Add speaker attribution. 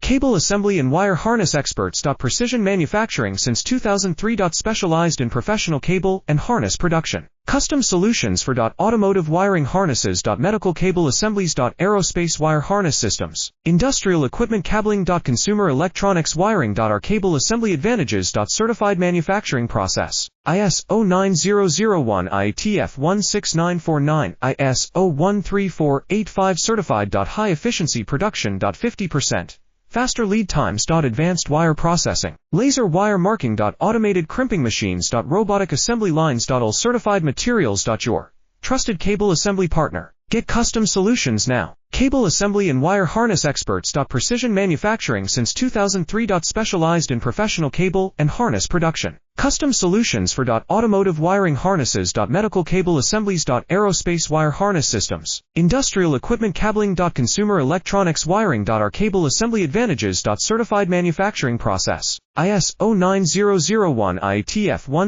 Speaker 1: Cable assembly and wire harness experts. Precision manufacturing since 2003. Specialized in professional cable and harness production. Custom solutions for automotive wiring harnesses. Medical cable assemblies. Aerospace wire harness systems. Industrial equipment cabling. Consumer electronics wiring. Our cable assembly advantages. Certified manufacturing process. ISO 9001 IATF 16949 ISO 13485 certified. High efficiency production. 50%. Faster lead times. Advanced wire processing. Laser wire marking. Automated crimping machines. Robotic assembly lines. All certified materials. Your trusted cable assembly partner. Get custom solutions now. Cable assembly and wire harness experts. Precision manufacturing since 2003. Specialized in professional cable and harness production. Custom solutions for automotive wiring harnesses. Medical cable assemblies. Aerospace wire harness systems. Industrial equipment cabling. Consumer electronics wiring. Our cable assembly advantages. Certified manufacturing process. ISO 9001 IATF 1